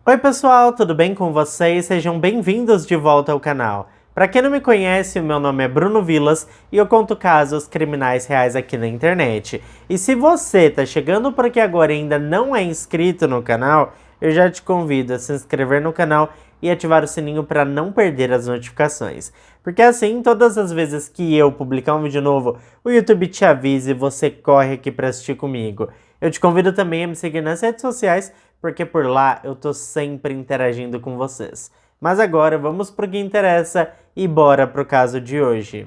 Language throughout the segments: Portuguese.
Oi pessoal, tudo bem com vocês? Sejam bem-vindos de volta ao canal. Para quem não me conhece, o meu nome é Bruno Vilas e eu conto casos criminais reais aqui na internet. E se você tá chegando por aqui agora e ainda não é inscrito no canal, eu já te convido a se inscrever no canal e ativar o sininho para não perder as notificações. Porque assim, todas as vezes que eu publicar um vídeo novo, o YouTube te avisa e você corre aqui para assistir comigo. Eu te convido também a me seguir nas redes sociais, porque por lá eu tô sempre interagindo com vocês. Mas agora vamos pro que interessa e bora pro caso de hoje.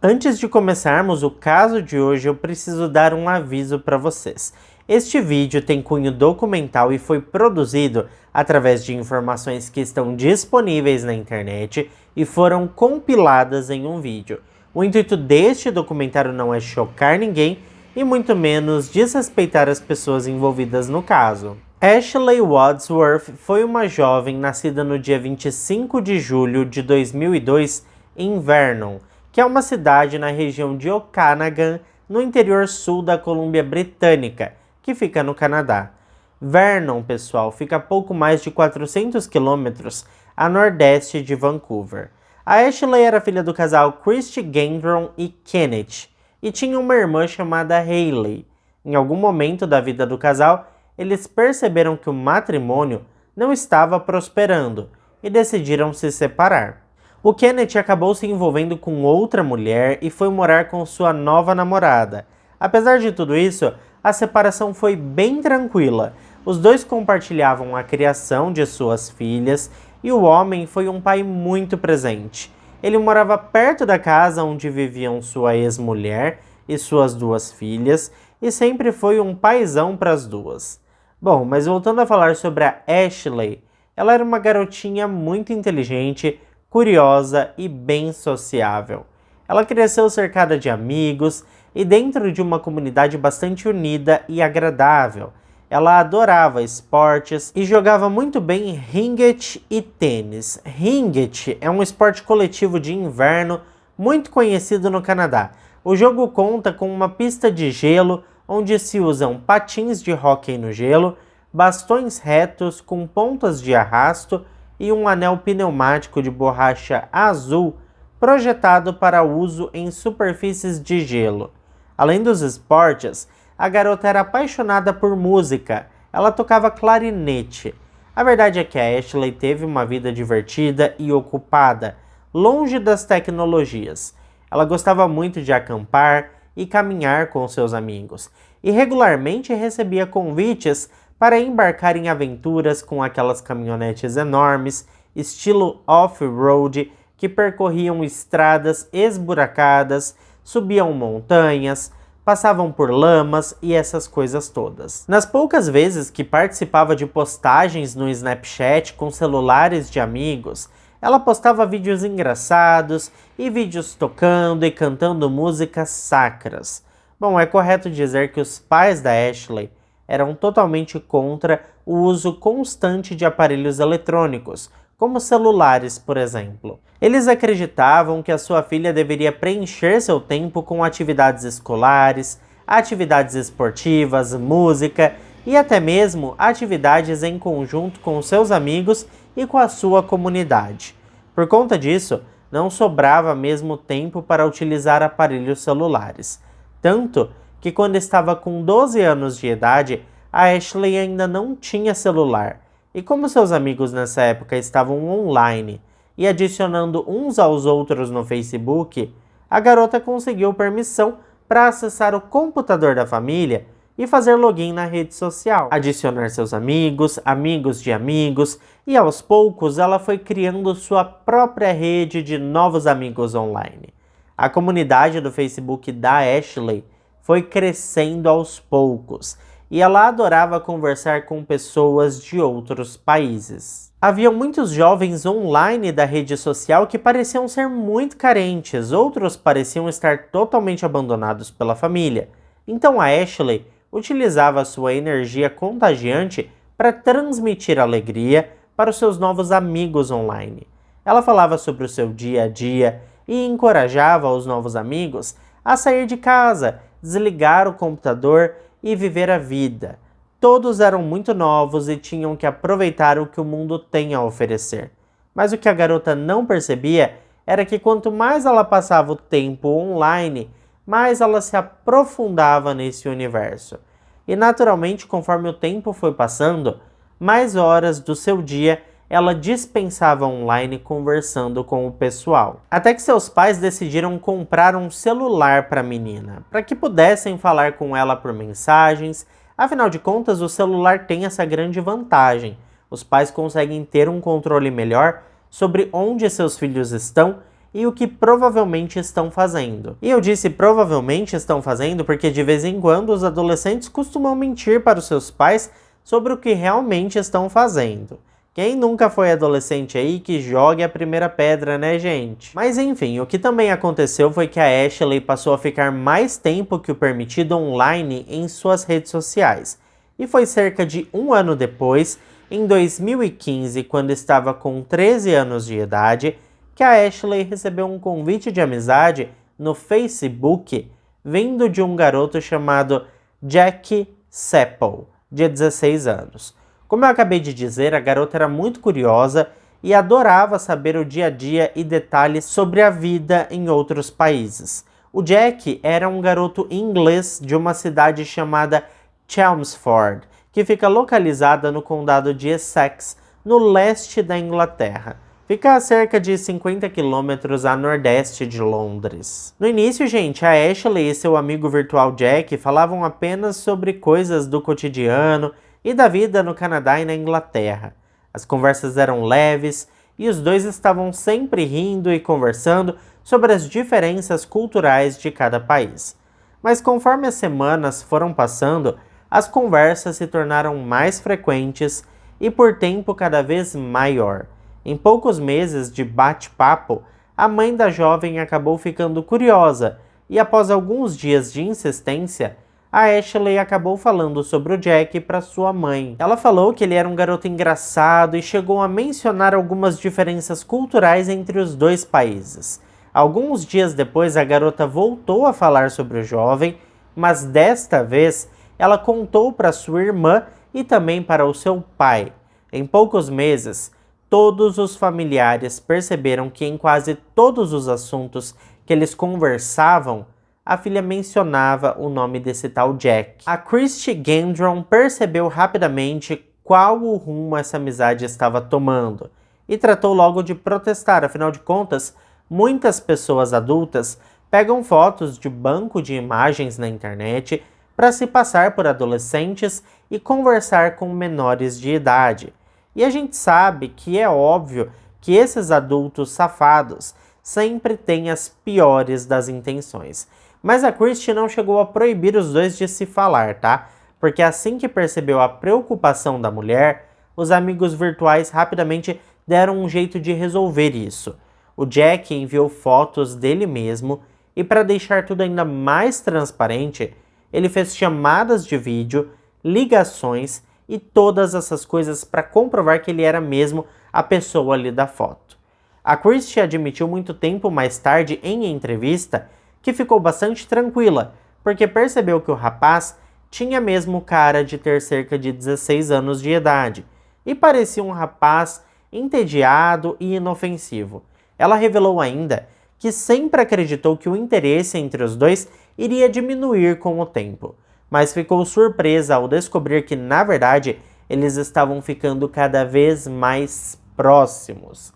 Antes de começarmos o caso de hoje, eu preciso dar um aviso para vocês. Este vídeo tem cunho documental e foi produzido através de informações que estão disponíveis na internet e foram compiladas em um vídeo. O intuito deste documentário não é chocar ninguém e muito menos desrespeitar as pessoas envolvidas no caso. Ashley Wadsworth foi uma jovem nascida no dia 25 de julho de 2002 em Vernon, que é uma cidade na região de Okanagan, no interior sul da Colômbia Britânica, que fica no Canadá. Vernon, pessoal, fica a pouco mais de 400 quilômetros a nordeste de Vancouver. A Ashley era filha do casal Christy Gendron e Kenneth, e tinha uma irmã chamada Hayley. Em algum momento da vida do casal, eles perceberam que o matrimônio não estava prosperando e decidiram se separar. O Kenneth acabou se envolvendo com outra mulher e foi morar com sua nova namorada. Apesar de tudo isso, a separação foi bem tranquila. Os dois compartilhavam a criação de suas filhas e o homem foi um pai muito presente. Ele morava perto da casa onde viviam sua ex-mulher e suas duas filhas e sempre foi um paizão para as duas. Bom, mas voltando a falar sobre a Ashley, ela era uma garotinha muito inteligente, curiosa e bem sociável. Ela cresceu cercada de amigos e dentro de uma comunidade bastante unida e agradável. Ela adorava esportes e jogava muito bem ringuete e tênis. Ringuete é um esporte coletivo de inverno muito conhecido no Canadá. O jogo conta com uma pista de gelo onde se usam patins de hóquei no gelo, bastões retos com pontas de arrasto e um anel pneumático de borracha azul projetado para uso em superfícies de gelo. Além dos esportes, a garota era apaixonada por música. Ela tocava clarinete. A verdade é que a Ashley teve uma vida divertida e ocupada, longe das tecnologias. Ela gostava muito de acampar e caminhar com seus amigos, e regularmente recebia convites para embarcar em aventuras com aquelas caminhonetes enormes, estilo off-road, que percorriam estradas esburacadas, subiam montanhas, passavam por lamas e essas coisas todas. Nas poucas vezes que participava de postagens no Snapchat com celulares de amigos, ela postava vídeos engraçados e vídeos tocando e cantando músicas sacras. Bom, é correto dizer que os pais da Ashley eram totalmente contra o uso constante de aparelhos eletrônicos, como celulares, por exemplo. Eles acreditavam que a sua filha deveria preencher seu tempo com atividades escolares, atividades esportivas, música e até mesmo atividades em conjunto com seus amigos e com a sua comunidade. Por conta disso, não sobrava mesmo tempo para utilizar aparelhos celulares. Tanto que quando estava com 12 anos de idade, a Ashley ainda não tinha celular. E como seus amigos nessa época estavam online e adicionando uns aos outros no Facebook, a garota conseguiu permissão para acessar o computador da família e fazer login na rede social, adicionar seus amigos, amigos de amigos, e aos poucos ela foi criando sua própria rede de novos amigos online. A comunidade do Facebook da Ashley foi crescendo aos poucos, e ela adorava conversar com pessoas de outros países. Havia muitos jovens online da rede social que pareciam ser muito carentes, outros pareciam estar totalmente abandonados pela família. Então a Ashley utilizava sua energia contagiante para transmitir alegria para os seus novos amigos online. Ela falava sobre o seu dia a dia, e encorajava os novos amigos a sair de casa, desligar o computador e viver a vida. Todos eram muito novos e tinham que aproveitar o que o mundo tem a oferecer. Mas o que a garota não percebia era que quanto mais ela passava o tempo online, mais ela se aprofundava nesse universo. E naturalmente, conforme o tempo foi passando, mais horas do seu dia ela dispensava online conversando com o pessoal. Até que seus pais decidiram comprar um celular para a menina, para que pudessem falar com ela por mensagens. Afinal de contas, o celular tem essa grande vantagem. Os pais conseguem ter um controle melhor sobre onde seus filhos estão e o que provavelmente estão fazendo. E eu disse provavelmente estão fazendo porque de vez em quando os adolescentes costumam mentir para os seus pais sobre o que realmente estão fazendo. Quem nunca foi adolescente aí que jogue a primeira pedra, né, gente? Mas enfim, o que também aconteceu foi que a Ashley passou a ficar mais tempo que o permitido online em suas redes sociais. E foi cerca de um ano depois, em 2015, quando estava com 13 anos de idade, que a Ashley recebeu um convite de amizade no Facebook, vindo de um garoto chamado Jack Seppel, de 16 anos. Como eu acabei de dizer, a garota era muito curiosa e adorava saber o dia a dia e detalhes sobre a vida em outros países. O Jack era um garoto inglês de uma cidade chamada Chelmsford, que fica localizada no condado de Essex, no leste da Inglaterra. Fica a cerca de 50 quilômetros a nordeste de Londres. No início, gente, a Ashley e seu amigo virtual Jack falavam apenas sobre coisas do cotidiano e da vida no Canadá e na Inglaterra. As conversas eram leves e os dois estavam sempre rindo e conversando sobre as diferenças culturais de cada país. Mas conforme as semanas foram passando, as conversas se tornaram mais frequentes e por tempo cada vez maior. Em poucos meses de bate-papo, a mãe da jovem acabou ficando curiosa e após alguns dias de insistência, a Ashley acabou falando sobre o Jack para sua mãe. Ela falou que ele era um garoto engraçado e chegou a mencionar algumas diferenças culturais entre os dois países. Alguns dias depois, a garota voltou a falar sobre o jovem, mas desta vez ela contou para sua irmã e também para o seu pai. Em poucos meses, todos os familiares perceberam que em quase todos os assuntos que eles conversavam, a filha mencionava o nome desse tal Jack. A Christy Gendron percebeu rapidamente qual o rumo essa amizade estava tomando e tratou logo de protestar. Afinal de contas, muitas pessoas adultas pegam fotos de banco de imagens na internet para se passar por adolescentes e conversar com menores de idade. E a gente sabe que é óbvio que esses adultos safados sempre têm as piores das intenções. Mas a Christy não chegou a proibir os dois de se falar, tá? Porque assim que percebeu a preocupação da mulher, os amigos virtuais rapidamente deram um jeito de resolver isso. O Jack enviou fotos dele mesmo e para deixar tudo ainda mais transparente, ele fez chamadas de vídeo, ligações e todas essas coisas para comprovar que ele era mesmo a pessoa ali da foto. A Christy admitiu muito tempo mais tarde em entrevista que ficou bastante tranquila, porque percebeu que o rapaz tinha mesmo cara de ter cerca de 16 anos de idade, e parecia um rapaz entediado e inofensivo. Ela revelou ainda que sempre acreditou que o interesse entre os dois iria diminuir com o tempo, mas ficou surpresa ao descobrir que, na verdade, eles estavam ficando cada vez mais próximos,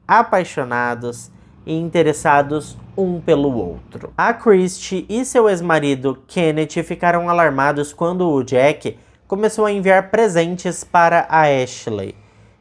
apaixonados e interessados um pelo outro. A Christy e seu ex-marido Kenneth ficaram alarmados quando o Jack começou a enviar presentes para a Ashley.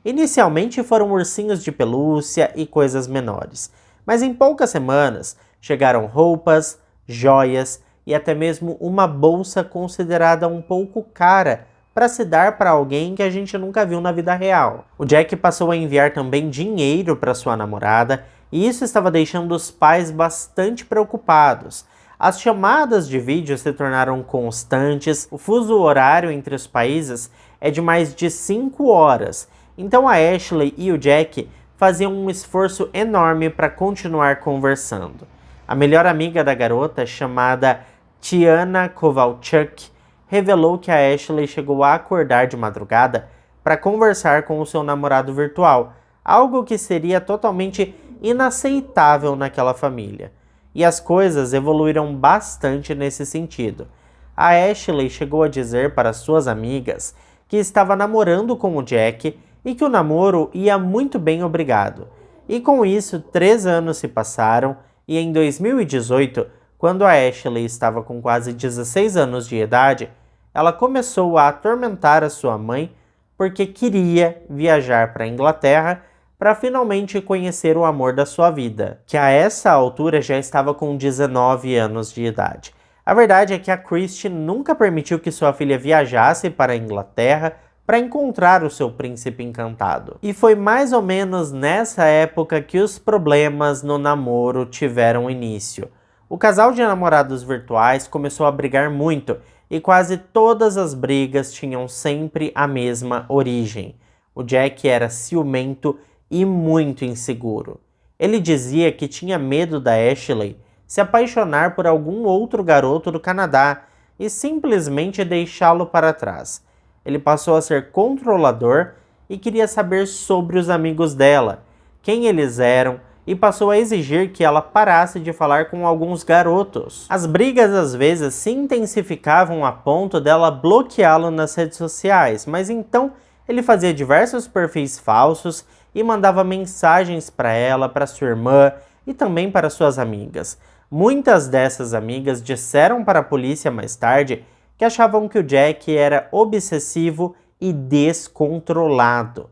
Inicialmente foram ursinhos de pelúcia e coisas menores, mas em poucas semanas chegaram roupas, joias e até mesmo uma bolsa considerada um pouco cara para se dar para alguém que a gente nunca viu na vida real. O Jack passou a enviar também dinheiro para sua namorada e isso estava deixando os pais bastante preocupados. As chamadas de vídeo se tornaram constantes, o fuso horário entre os países é de mais de 5 horas, então a Ashley e o Jack faziam um esforço enorme para continuar conversando. A melhor amiga da garota, chamada Tiana Kowalchuk, revelou que a Ashley chegou a acordar de madrugada para conversar com o seu namorado virtual, algo que seria totalmente inaceitável naquela família. E as coisas evoluíram bastante nesse sentido. A Ashley chegou a dizer para suas amigas que estava namorando com o Jack e que o namoro ia muito bem, obrigado. E com isso, 3 anos se passaram e em 2018, quando a Ashley estava com quase 16 anos de idade, ela começou a atormentar a sua mãe porque queria viajar para a Inglaterra para finalmente conhecer o amor da sua vida, que a essa altura já estava com 19 anos de idade. A verdade é que a Christie nunca permitiu que sua filha viajasse para a Inglaterra para encontrar o seu príncipe encantado. E foi mais ou menos nessa época que os problemas no namoro tiveram início. O casal de namorados virtuais começou a brigar muito e quase todas as brigas tinham sempre a mesma origem. O Jack era ciumento e muito inseguro. Ele dizia que tinha medo da Ashley se apaixonar por algum outro garoto do Canadá e simplesmente deixá-lo para trás. Ele passou a ser controlador e queria saber sobre os amigos dela, quem eles eram, e passou a exigir que ela parasse de falar com alguns garotos. As brigas às vezes se intensificavam a ponto dela bloqueá-lo nas redes sociais, mas então ele fazia diversos perfis falsos e mandava mensagens para ela, para sua irmã e também para suas amigas. Muitas dessas amigas disseram para a polícia mais tarde que achavam que o Jack era obsessivo e descontrolado.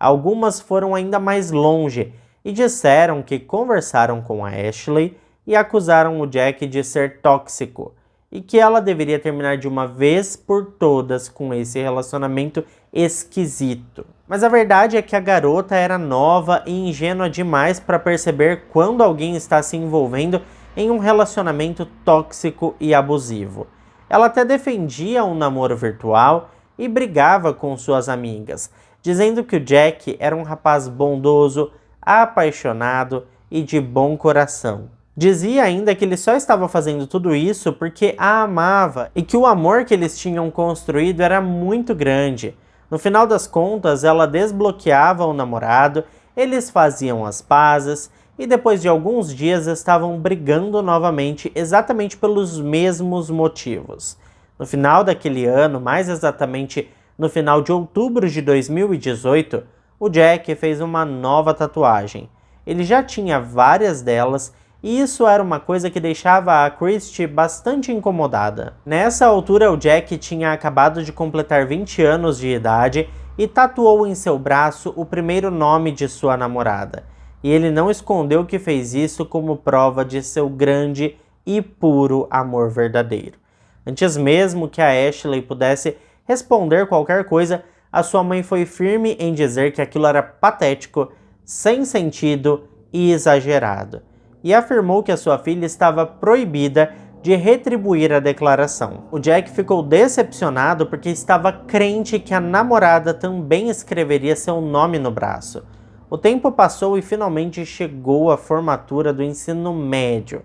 Algumas foram ainda mais longe e disseram que conversaram com a Ashley e acusaram o Jack de ser tóxico e que ela deveria terminar de uma vez por todas com esse relacionamento esquisito. Mas a verdade é que a garota era nova e ingênua demais para perceber quando alguém está se envolvendo em um relacionamento tóxico e abusivo. Ela até defendia um namoro virtual e brigava com suas amigas, dizendo que o Jack era um rapaz bondoso, apaixonado e de bom coração. Dizia ainda que ele só estava fazendo tudo isso porque a amava e que o amor que eles tinham construído era muito grande. No final das contas, ela desbloqueava o namorado, eles faziam as pazes e depois de alguns dias estavam brigando novamente exatamente pelos mesmos motivos. No final daquele ano, mais exatamente no final de outubro de 2018, o Jack fez uma nova tatuagem. Ele já tinha várias delas e isso era uma coisa que deixava a Christie bastante incomodada. Nessa altura, o Jack tinha acabado de completar 20 anos de idade e tatuou em seu braço o primeiro nome de sua namorada. E ele não escondeu que fez isso como prova de seu grande e puro amor verdadeiro. Antes mesmo que a Ashley pudesse responder qualquer coisa, a sua mãe foi firme em dizer que aquilo era patético, sem sentido e exagerado, e afirmou que a sua filha estava proibida de retribuir a declaração. O Jack ficou decepcionado porque estava crente que a namorada também escreveria seu nome no braço. O tempo passou e finalmente chegou a formatura do ensino médio.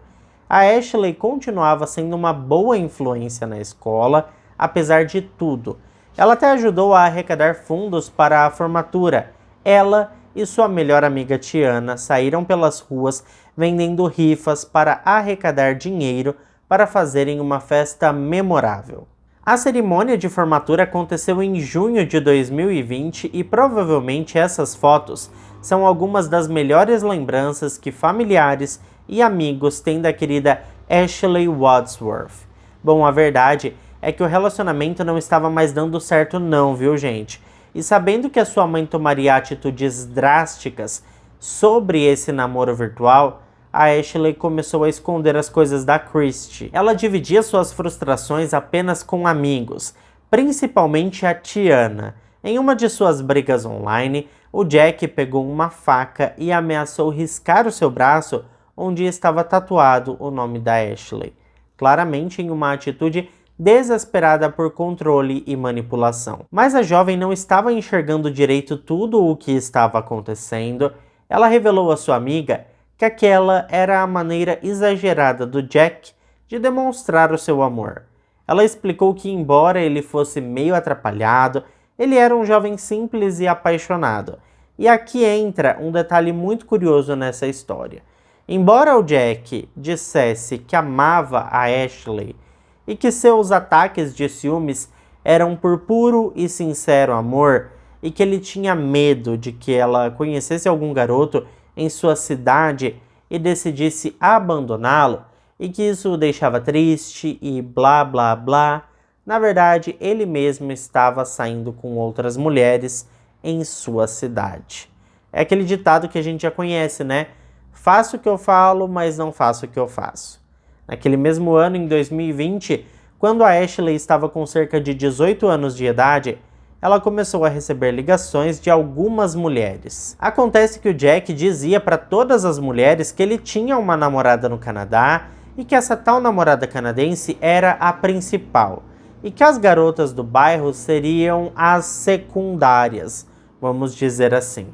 A Ashley continuava sendo uma boa influência na escola, apesar de tudo. Ela até ajudou a arrecadar fundos para a formatura. Ela e sua melhor amiga Tiana saíram pelas ruas vendendo rifas para arrecadar dinheiro para fazerem uma festa memorável. A cerimônia de formatura aconteceu em junho de 2020 e provavelmente essas fotos são algumas das melhores lembranças que familiares e amigos têm da querida Ashley Wadsworth. Bom, a verdade é que o relacionamento não estava mais dando certo não, viu gente? E sabendo que a sua mãe tomaria atitudes drásticas sobre esse namoro virtual, a Ashley começou a esconder as coisas da Christie. Ela dividia suas frustrações apenas com amigos, principalmente a Tiana. Em uma de suas brigas online, o Jack pegou uma faca e ameaçou riscar o seu braço onde estava tatuado o nome da Ashley, claramente em uma atitude desesperada por controle e manipulação. Mas a jovem não estava enxergando direito tudo o que estava acontecendo. ela revelou à sua amiga que aquela era a maneira exagerada do Jack de demonstrar o seu amor. Ela explicou que, embora ele fosse meio atrapalhado, ele era um jovem simples e apaixonado. E aqui entra um detalhe muito curioso nessa história. Embora o Jack dissesse que amava a Ashley e que seus ataques de ciúmes eram por puro e sincero amor, e que ele tinha medo de que ela conhecesse algum garoto em sua cidade e decidisse abandoná-lo, e que isso o deixava triste e blá blá blá, na verdade ele mesmo estava saindo com outras mulheres em sua cidade. É aquele ditado que a gente já conhece, né? Faço o que eu falo, mas não faço o que eu faço. Naquele mesmo ano, em 2020, quando a Ashley estava com cerca de 18 anos de idade, ela começou a receber ligações de algumas mulheres. Acontece que o Jack dizia para todas as mulheres que ele tinha uma namorada no Canadá e que essa tal namorada canadense era a principal, e que as garotas do bairro seriam as secundárias, vamos dizer assim.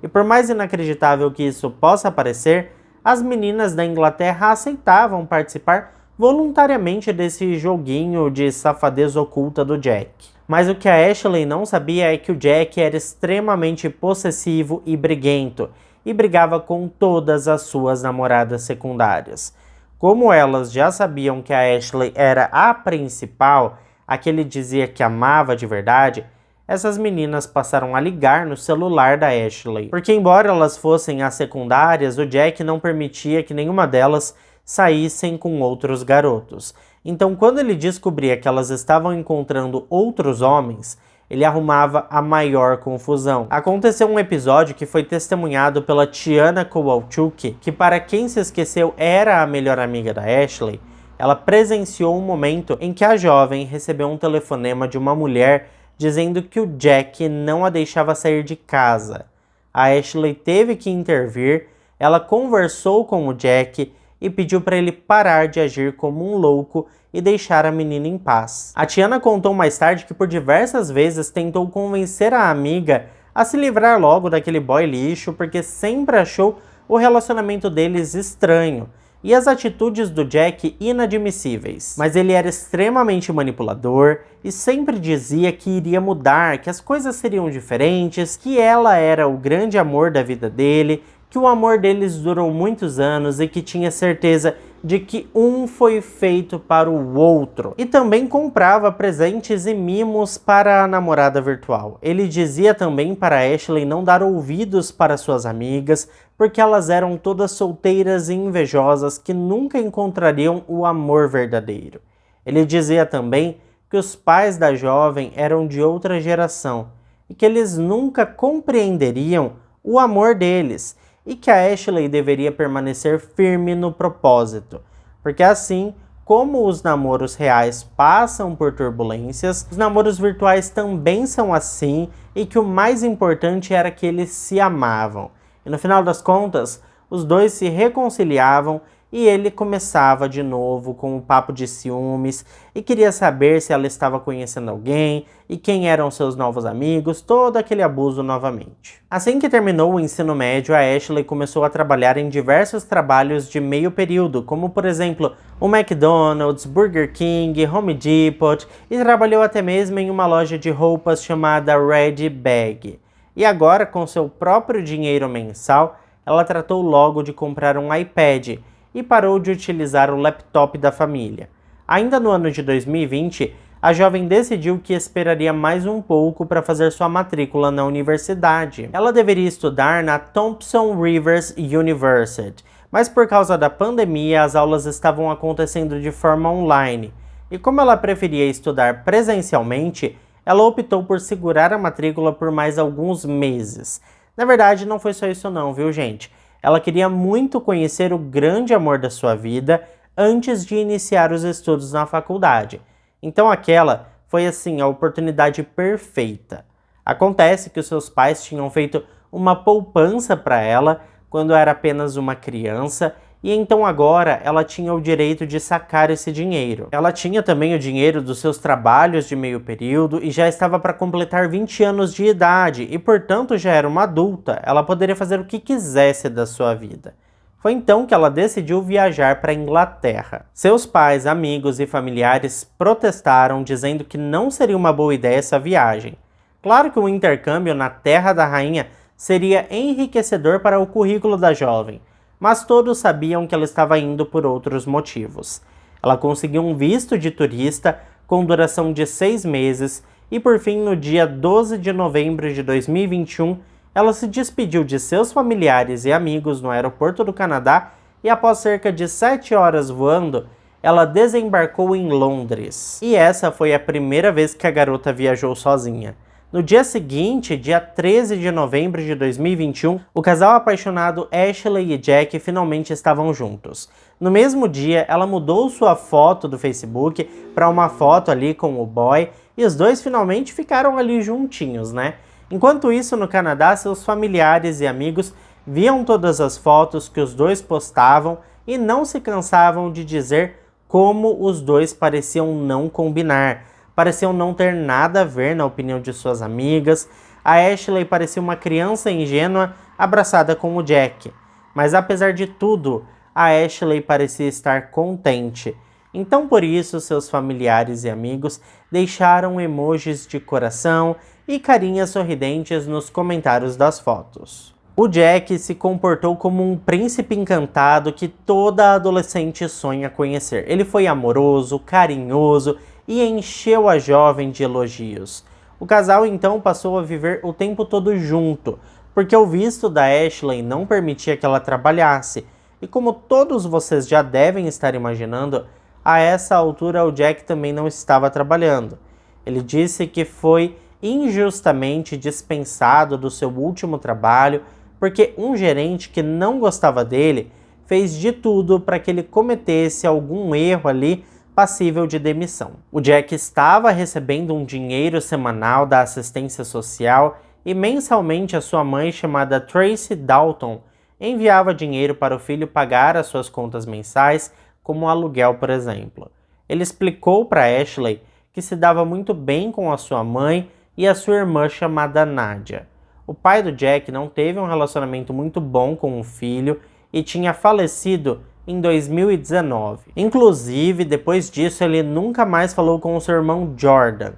E por mais inacreditável que isso possa parecer, as meninas da Inglaterra aceitavam participar voluntariamente desse joguinho de safadez oculta do Jack. Mas o que a Ashley não sabia é que o Jack era extremamente possessivo e briguento, e brigava com todas as suas namoradas secundárias. Como elas já sabiam que a Ashley era a principal, a que ele dizia que amava de verdade, essas meninas passaram a ligar no celular da Ashley. Porque embora elas fossem as secundárias, o Jack não permitia que nenhuma delas saíssem com outros garotos. Então, quando ele descobria que elas estavam encontrando outros homens, ele arrumava a maior confusão. Aconteceu um episódio que foi testemunhado pela Tiana Kowalchuk, que, para quem se esqueceu, era a melhor amiga da Ashley. Ela presenciou um momento em que a jovem recebeu um telefonema de uma mulher dizendo que o Jack não a deixava sair de casa. A Ashley teve que intervir, ela conversou com o Jack e pediu para ele parar de agir como um louco e deixar a menina em paz. A Tiana contou mais tarde que por diversas vezes tentou convencer a amiga a se livrar logo daquele boy lixo, porque sempre achou o relacionamento deles estranho e as atitudes do Jack inadmissíveis. Mas ele era extremamente manipulador e sempre dizia que iria mudar, que as coisas seriam diferentes, que ela era o grande amor da vida dele, que o amor deles durou muitos anos e que tinha certeza de que um foi feito para o outro. E também comprava presentes e mimos para a namorada virtual. Ele dizia também para Ashley não dar ouvidos para suas amigas, porque elas eram todas solteiras e invejosas que nunca encontrariam o amor verdadeiro. Ele dizia também que os pais da jovem eram de outra geração e que eles nunca compreenderiam o amor deles, e que a Ashley deveria permanecer firme no propósito, porque assim como os namoros reais passam por turbulências, os namoros virtuais também são assim, e que o mais importante era que eles se amavam. E no final das contas, os dois se reconciliavam e ele começava de novo com o papo de ciúmes e queria saber se ela estava conhecendo alguém e quem eram seus novos amigos, todo aquele abuso novamente. Assim que terminou o ensino médio, a Ashley começou a trabalhar em diversos trabalhos de meio período, como por exemplo o McDonald's, Burger King, Home Depot, e trabalhou até mesmo em uma loja de roupas chamada Red Bag. E agora, com seu próprio dinheiro mensal, ela tratou logo de comprar um iPad e parou de utilizar o laptop da família. Ainda no ano de 2020, a jovem decidiu que esperaria mais um pouco para fazer sua matrícula na universidade. Ela deveria estudar na Thompson Rivers University, mas por causa da pandemia as aulas estavam acontecendo de forma online, e como ela preferia estudar presencialmente, ela optou por segurar a matrícula por mais alguns meses. Na verdade, não foi só isso não, viu gente? Ela queria muito conhecer o grande amor da sua vida antes de iniciar os estudos na faculdade. Então aquela foi assim a oportunidade perfeita. Acontece que os seus pais tinham feito uma poupança para ela quando era apenas uma criança e então agora ela tinha o direito de sacar esse dinheiro. Ela tinha também o dinheiro dos seus trabalhos de meio período e já estava para completar 20 anos de idade e, portanto, já era uma adulta. Ela poderia fazer o que quisesse da sua vida. Foi então que ela decidiu viajar para a Inglaterra. Seus pais, amigos e familiares protestaram, dizendo que não seria uma boa ideia essa viagem. Claro que o intercâmbio na Terra da Rainha seria enriquecedor para o currículo da jovem, mas todos sabiam que ela estava indo por outros motivos. Ela conseguiu um visto de turista com duração de 6 meses e, por fim, no dia 12 de novembro de 2021, ela se despediu de seus familiares e amigos no aeroporto do Canadá e, após cerca de 7 horas voando, ela desembarcou em Londres. E essa foi a primeira vez que a garota viajou sozinha. No dia seguinte, dia 13 de novembro de 2021, o casal apaixonado Ashley e Jack finalmente estavam juntos. No mesmo dia, ela mudou sua foto do Facebook para uma foto ali com o boy e os dois finalmente ficaram ali juntinhos, né? Enquanto isso, no Canadá, seus familiares e amigos viam todas as fotos que os dois postavam e não se cansavam de dizer como os dois pareciam não combinar. Pareciam não ter nada a ver na opinião de suas amigas. A Ashley parecia uma criança ingênua abraçada com o Jack. Mas apesar de tudo, a Ashley parecia estar contente. Então por isso seus familiares e amigos deixaram emojis de coração e carinhas sorridentes nos comentários das fotos. O Jack se comportou como um príncipe encantado que toda adolescente sonha conhecer. Ele foi amoroso, carinhoso e encheu a jovem de elogios. O casal então passou a viver o tempo todo junto, porque o visto da Ashley não permitia que ela trabalhasse. E como todos vocês já devem estar imaginando, a essa altura o Jack também não estava trabalhando. Ele disse que foi injustamente dispensado do seu último trabalho porque um gerente que não gostava dele fez de tudo para que ele cometesse algum erro ali passível de demissão. O Jack estava recebendo um dinheiro semanal da assistência social e mensalmente a sua mãe, chamada Tracy Dalton, enviava dinheiro para o filho pagar as suas contas mensais, como o aluguel, por exemplo. Ele explicou para Ashley que se dava muito bem com a sua mãe e a sua irmã, chamada Nadia. O pai do Jack não teve um relacionamento muito bom com o filho e tinha falecido em 2019. Inclusive, depois disso, ele nunca mais falou com o seu irmão Jordan.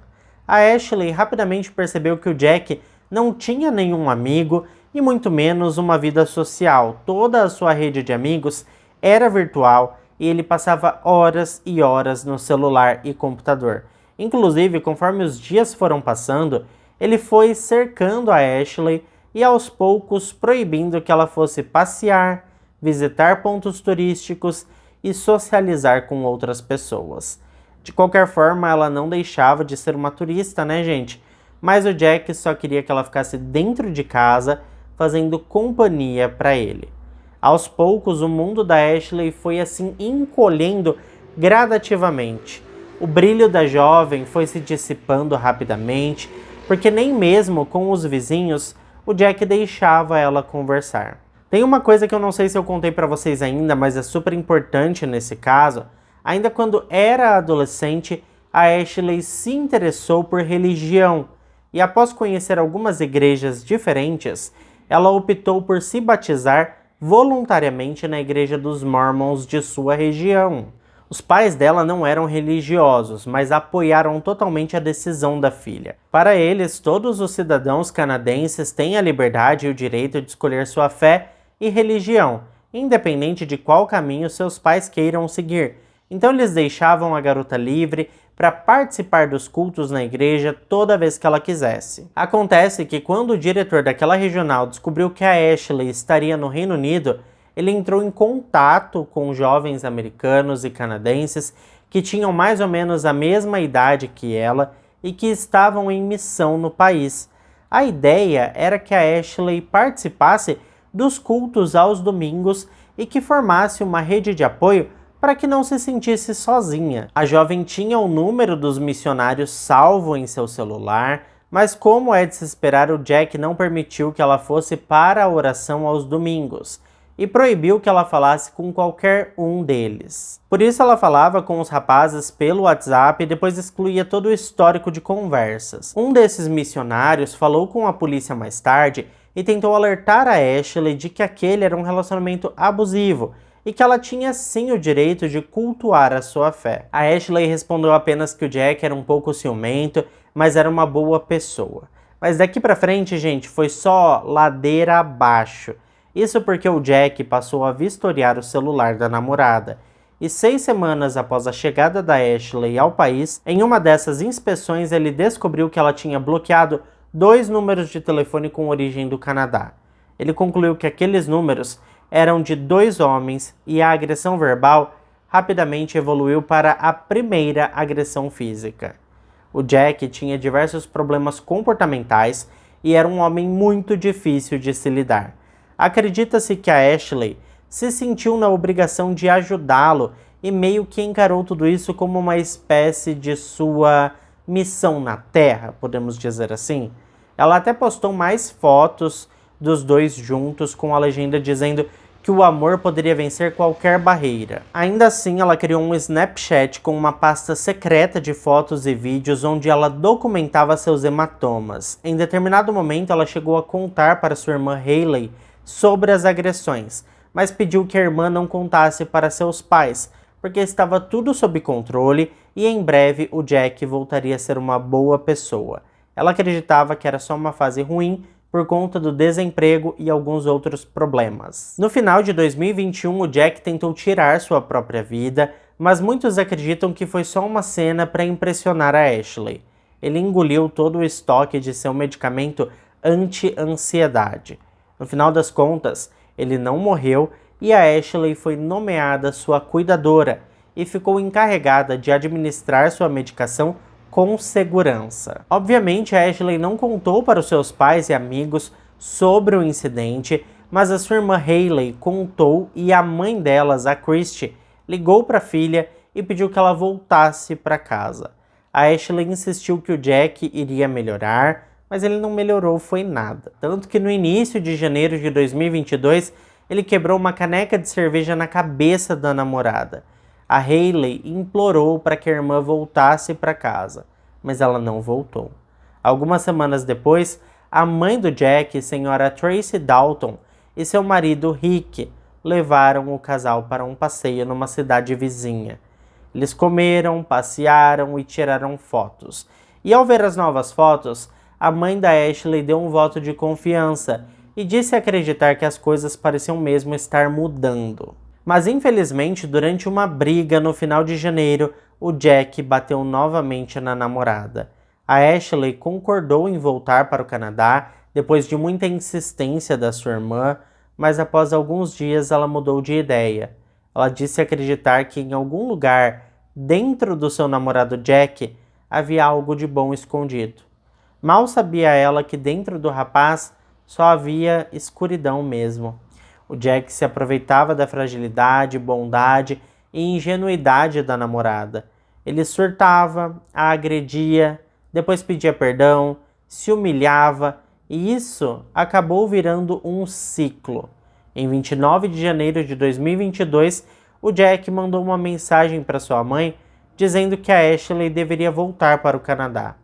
A Ashley rapidamente percebeu que o Jack não tinha nenhum amigo e muito menos uma vida social. Toda a sua rede de amigos era virtual e ele passava horas e horas no celular e computador. Inclusive, conforme os dias foram passando, ele foi cercando a Ashley e aos poucos proibindo que ela fosse passear, visitar pontos turísticos e socializar com outras pessoas. De qualquer forma, ela não deixava de ser uma turista, né, gente? Mas o Jack só queria que ela ficasse dentro de casa, fazendo companhia para ele. Aos poucos, o mundo da Ashley foi assim encolhendo gradativamente. O brilho da jovem foi se dissipando rapidamente, porque nem mesmo com os vizinhos o Jack deixava ela conversar. Tem uma coisa que eu não sei se eu contei para vocês ainda, mas é super importante nesse caso. Ainda quando era adolescente, a Ashley se interessou por religião e, após conhecer algumas igrejas diferentes, ela optou por se batizar voluntariamente na igreja dos Mormons de sua região. Os pais dela não eram religiosos, mas apoiaram totalmente a decisão da filha. Para eles, todos os cidadãos canadenses têm a liberdade e o direito de escolher sua fé e religião, independente de qual caminho seus pais queiram seguir. Então eles deixavam a garota livre para participar dos cultos na igreja toda vez que ela quisesse. Acontece que quando o diretor daquela regional descobriu que a Ashley estaria no Reino Unido, ele entrou em contato com jovens americanos e canadenses que tinham mais ou menos a mesma idade que ela e que estavam em missão no país. A ideia era que a Ashley participasse dos cultos aos domingos e que formasse uma rede de apoio para que não se sentisse sozinha. A jovem tinha o número dos missionários salvo em seu celular, mas como é de se esperar, o Jack não permitiu que ela fosse para a oração aos domingos. e proibiu que ela falasse com qualquer um deles. Por isso ela falava com os rapazes pelo WhatsApp e depois excluía todo o histórico de conversas. Um desses missionários falou com a polícia mais tarde e tentou alertar a Ashley de que aquele era um relacionamento abusivo e que ela tinha sim o direito de cultuar a sua fé. A Ashley respondeu apenas que o Jack era um pouco ciumento, mas era uma boa pessoa. Mas daqui pra frente, gente, foi só ladeira abaixo. Isso porque o Jack passou a vistoriar o celular da namorada. E 6 semanas após a chegada da Ashley ao país, em uma dessas inspeções ele descobriu que ela tinha bloqueado 2 números de telefone com origem do Canadá. Ele concluiu que aqueles números eram de 2 homens e a agressão verbal rapidamente evoluiu para a primeira agressão física. O Jack tinha diversos problemas comportamentais e era um homem muito difícil de se lidar. Acredita-se que a Ashley se sentiu na obrigação de ajudá-lo e meio que encarou tudo isso como uma espécie de sua missão na Terra, podemos dizer assim. Ela até postou mais fotos dos dois juntos com a legenda dizendo que o amor poderia vencer qualquer barreira. Ainda assim, ela criou um Snapchat com uma pasta secreta de fotos e vídeos onde ela documentava seus hematomas. Em determinado momento, ela chegou a contar para sua irmã Hayley sobre as agressões, mas pediu que a irmã não contasse para seus pais, porque estava tudo sob controle e em breve o Jack voltaria a ser uma boa pessoa. Ela acreditava que era só uma fase ruim por conta do desemprego e alguns outros problemas. No final de 2021, o Jack tentou tirar sua própria vida, mas muitos acreditam que foi só uma cena para impressionar a Ashley. Ele engoliu todo o estoque de seu medicamento anti-ansiedade. No final das contas, ele não morreu e a Ashley foi nomeada sua cuidadora e ficou encarregada de administrar sua medicação com segurança. Obviamente, a Ashley não contou para os seus pais e amigos sobre o incidente, mas a sua irmã Hayley contou e a mãe delas, a Christy, ligou para a filha e pediu que ela voltasse para casa. A Ashley insistiu que o Jack iria melhorar, mas ele não melhorou foi nada. Tanto que no início de janeiro de 2022, ele quebrou uma caneca de cerveja na cabeça da namorada. A Hayley implorou para que a irmã voltasse para casa, mas ela não voltou. Algumas semanas depois, a mãe do Jack, senhora Tracy Dalton, e seu marido Rick levaram o casal para um passeio numa cidade vizinha. Eles comeram, passearam e tiraram fotos. E ao ver as novas fotos, a mãe da Ashley deu um voto de confiança e disse acreditar que as coisas pareciam mesmo estar mudando. Mas infelizmente, durante uma briga no final de janeiro, o Jack bateu novamente na namorada. A Ashley concordou em voltar para o Canadá depois de muita insistência da sua irmã, mas após alguns dias ela mudou de ideia. Ela disse acreditar que em algum lugar dentro do seu namorado Jack havia algo de bom escondido. Mal sabia ela que dentro do rapaz só havia escuridão mesmo. O Jack se aproveitava da fragilidade, bondade e ingenuidade da namorada. Ele surtava, a agredia, depois pedia perdão, se humilhava e isso acabou virando um ciclo. Em 29 de janeiro de 2022, o Jack mandou uma mensagem para sua mãe dizendo que a Ashley deveria voltar para o Canadá.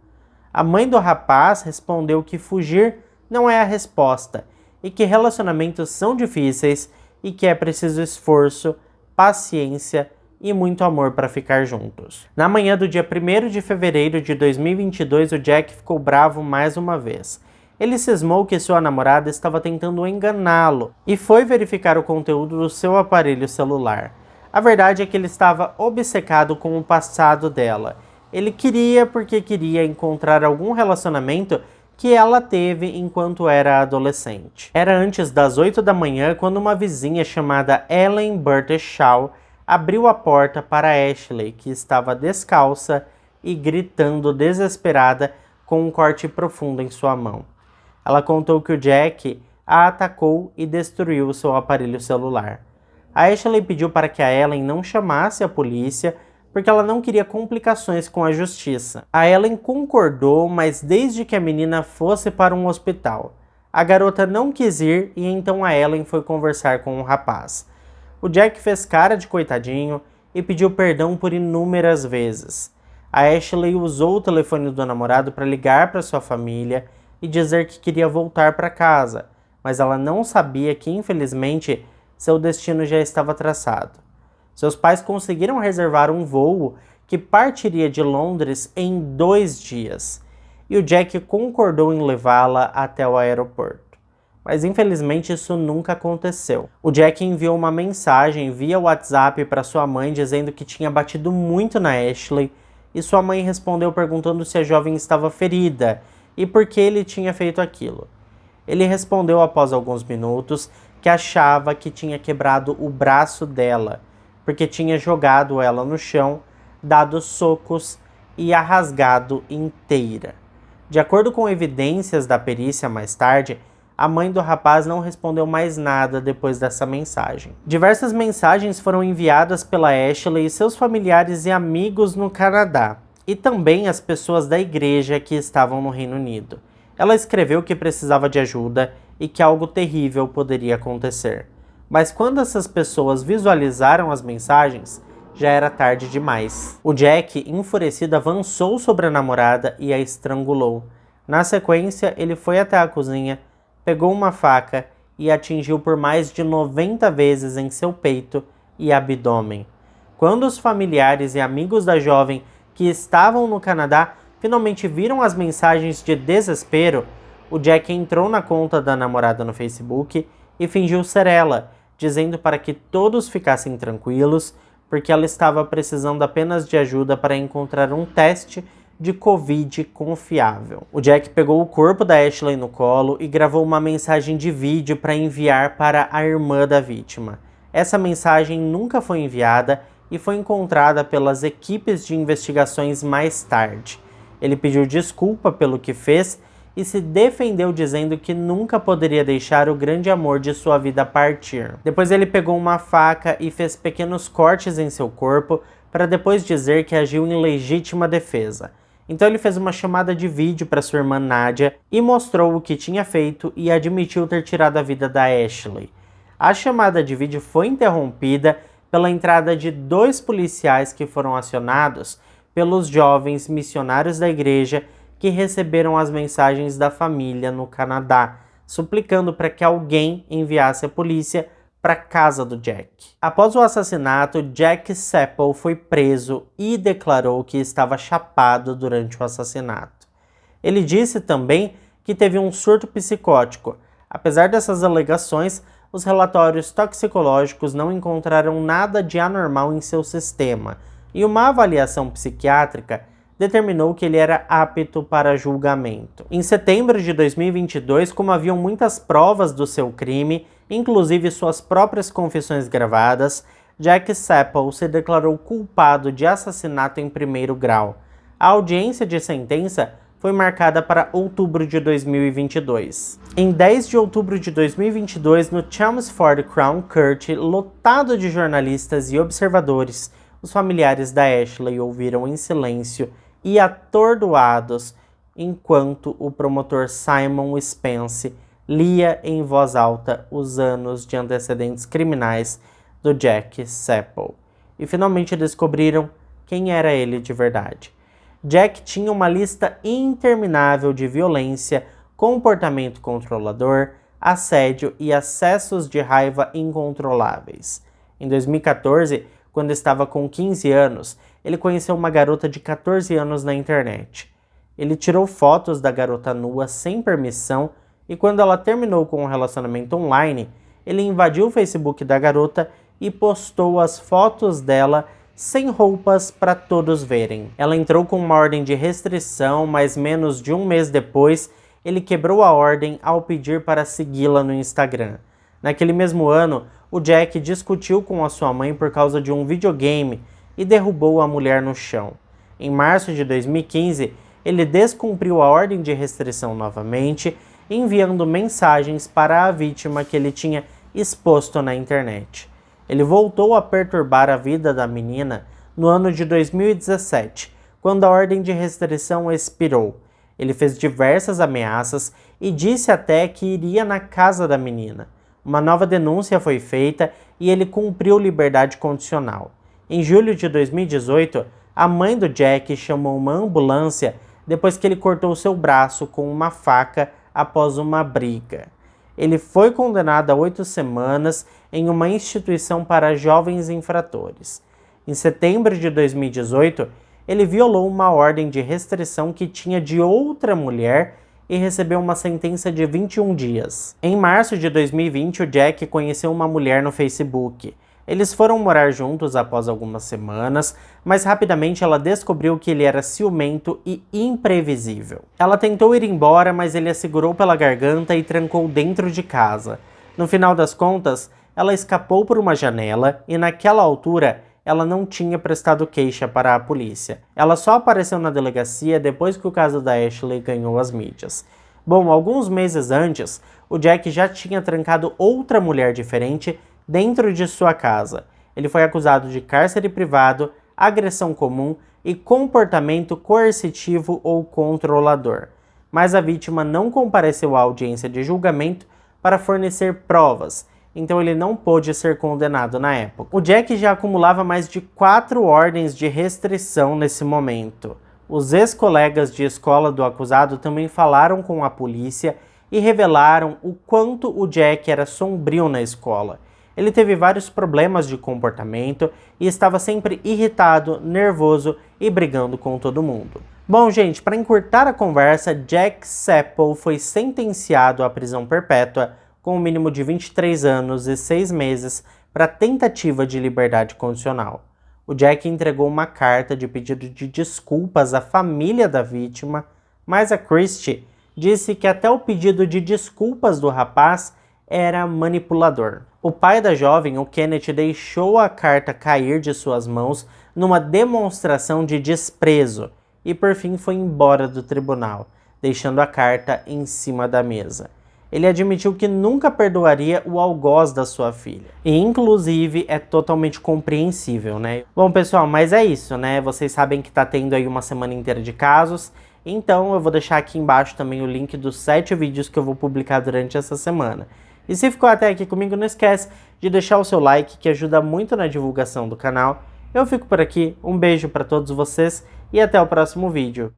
A mãe do rapaz respondeu que fugir não é a resposta e que relacionamentos são difíceis e que é preciso esforço, paciência e muito amor para ficar juntos. Na manhã do dia 1º de fevereiro de 2022, o Jack ficou bravo mais uma vez. Ele cismou que sua namorada estava tentando enganá-lo e foi verificar o conteúdo do seu aparelho celular. A verdade é que ele estava obcecado com o passado dela. Ele queria porque queria encontrar algum relacionamento que ela teve enquanto era adolescente. Era antes das 8 da manhã quando uma vizinha chamada Ellen Birdshaw abriu a porta para Ashley, que estava descalça e gritando desesperada com um corte profundo em sua mão. Ela contou que o Jack a atacou e destruiu seu aparelho celular. A Ashley pediu para que a Ellen não chamasse a polícia porque ela não queria complicações com a justiça. A Ellen concordou, mas desde que a menina fosse para um hospital. A garota não quis ir e então a Ellen foi conversar com o rapaz. O Jack fez cara de coitadinho e pediu perdão por inúmeras vezes. A Ashley usou o telefone do namorado para ligar para sua família e dizer que queria voltar para casa, mas ela não sabia que, infelizmente, seu destino já estava traçado. Seus pais conseguiram reservar um voo que partiria de Londres em 2 dias, e o Jack concordou em levá-la até o aeroporto. Mas infelizmente isso nunca aconteceu. O Jack enviou uma mensagem via WhatsApp para sua mãe dizendo que tinha batido muito na Ashley, e sua mãe respondeu perguntando se a jovem estava ferida e por que ele tinha feito aquilo. Ele respondeu após alguns minutos que achava que tinha quebrado o braço dela, porque tinha jogado ela no chão, dado socos e a rasgado inteira. De acordo com evidências da perícia mais tarde, a mãe do rapaz não respondeu mais nada depois dessa mensagem. Diversas mensagens foram enviadas pela Ashley e seus familiares e amigos no Canadá, e também as pessoas da igreja que estavam no Reino Unido. Ela escreveu que precisava de ajuda e que algo terrível poderia acontecer. Mas quando essas pessoas visualizaram as mensagens, já era tarde demais. O Jack, enfurecido, avançou sobre a namorada e a estrangulou. Na sequência, ele foi até a cozinha, pegou uma faca e atingiu por mais de 90 vezes em seu peito e abdômen. Quando os familiares e amigos da jovem que estavam no Canadá finalmente viram as mensagens de desespero, o Jack entrou na conta da namorada no Facebook e fingiu ser ela, dizendo para que todos ficassem tranquilos, porque ela estava precisando apenas de ajuda para encontrar um teste de Covid confiável. O Jack pegou o corpo da Ashley no colo e gravou uma mensagem de vídeo para enviar para a irmã da vítima. Essa mensagem nunca foi enviada e foi encontrada pelas equipes de investigações mais tarde. Ele pediu desculpa pelo que fez e se defendeu dizendo que nunca poderia deixar o grande amor de sua vida partir. Depois ele pegou uma faca e fez pequenos cortes em seu corpo para depois dizer que agiu em legítima defesa. Então ele fez uma chamada de vídeo para sua irmã Nadia e mostrou o que tinha feito e admitiu ter tirado a vida da Ashley. A chamada de vídeo foi interrompida pela entrada de 2 policiais que foram acionados pelos jovens missionários da igreja que receberam as mensagens da família no Canadá, suplicando para que alguém enviasse a polícia para a casa do Jack. Após o assassinato, Jack Seppel foi preso e declarou que estava chapado durante o assassinato. Ele disse também que teve um surto psicótico. Apesar dessas alegações, os relatórios toxicológicos não encontraram nada de anormal em seu sistema, e uma avaliação psiquiátrica determinou que ele era apto para julgamento. Em setembro de 2022, como haviam muitas provas do seu crime, inclusive suas próprias confissões gravadas, Jack Seppel se declarou culpado de assassinato em 1º grau. A audiência de sentença foi marcada para outubro de 2022. Em 10 de outubro de 2022, no Chelmsford Crown Court, lotado de jornalistas e observadores, os familiares da Ashley ouviram em silêncio e atordoados enquanto o promotor Simon Spence lia em voz alta os anos de antecedentes criminais do Jack Seppel. E finalmente descobriram quem era ele de verdade. Jack tinha uma lista interminável de violência, comportamento controlador, assédio e acessos de raiva incontroláveis. Em 2014, quando estava com 15 anos, ele conheceu uma garota de 14 anos na internet. Ele tirou fotos da garota nua sem permissão e quando ela terminou com um relacionamento online, ele invadiu o Facebook da garota e postou as fotos dela sem roupas para todos verem. Ela entrou com uma ordem de restrição, mas menos de um mês depois, ele quebrou a ordem ao pedir para segui-la no Instagram. Naquele mesmo ano, o Jack discutiu com a sua mãe por causa de um videogame e derrubou a mulher no chão. Em março de 2015, ele descumpriu a ordem de restrição novamente, enviando mensagens para a vítima que ele tinha exposto na internet. Ele voltou a perturbar a vida da menina no ano de 2017, quando a ordem de restrição expirou. Ele fez diversas ameaças e disse até que iria na casa da menina. Uma nova denúncia foi feita e ele cumpriu liberdade condicional. Em julho de 2018, a mãe do Jack chamou uma ambulância depois que ele cortou seu braço com uma faca após uma briga. Ele foi condenado a 8 semanas em uma instituição para jovens infratores. Em setembro de 2018, ele violou uma ordem de restrição que tinha de outra mulher e recebeu uma sentença de 21 dias. Em março de 2020, o Jack conheceu uma mulher no Facebook. Eles foram morar juntos após algumas semanas, mas rapidamente ela descobriu que ele era ciumento e imprevisível. Ela tentou ir embora, mas ele a segurou pela garganta e trancou dentro de casa. No final das contas, ela escapou por uma janela e naquela altura ela não tinha prestado queixa para a polícia. Ela só apareceu na delegacia depois que o caso da Ashley ganhou as mídias. Bom, alguns meses antes, o Jack já tinha trancado outra mulher diferente dentro de sua casa. Ele foi acusado de cárcere privado, agressão comum e comportamento coercitivo ou controlador. Mas a vítima não compareceu à audiência de julgamento para fornecer provas, então ele não pôde ser condenado na época. O Jack já acumulava mais de 4 ordens de restrição nesse momento. Os ex-colegas de escola do acusado também falaram com a polícia e revelaram o quanto o Jack era sombrio na escola. Ele teve vários problemas de comportamento e estava sempre irritado, nervoso e brigando com todo mundo. Bom, gente, para encurtar a conversa, Jack Sepple foi sentenciado à prisão perpétua com um mínimo de 23 anos e 6 meses para tentativa de liberdade condicional. O Jack entregou uma carta de pedido de desculpas à família da vítima, mas a Christie disse que até o pedido de desculpas do rapaz era manipulador. O pai da jovem, o Kenneth, deixou a carta cair de suas mãos numa demonstração de desprezo e por fim foi embora do tribunal, deixando a carta em cima da mesa. Ele admitiu que nunca perdoaria o algoz da sua filha. E inclusive é totalmente compreensível, né? Bom, pessoal, mas é isso, né? Vocês sabem que tá tendo aí uma semana inteira de casos, então eu vou deixar aqui embaixo também o link dos 7 vídeos que eu vou publicar durante essa semana. E se ficou até aqui comigo, não esquece de deixar o seu like, que ajuda muito na divulgação do canal. Eu fico por aqui, um beijo para todos vocês e até o próximo vídeo.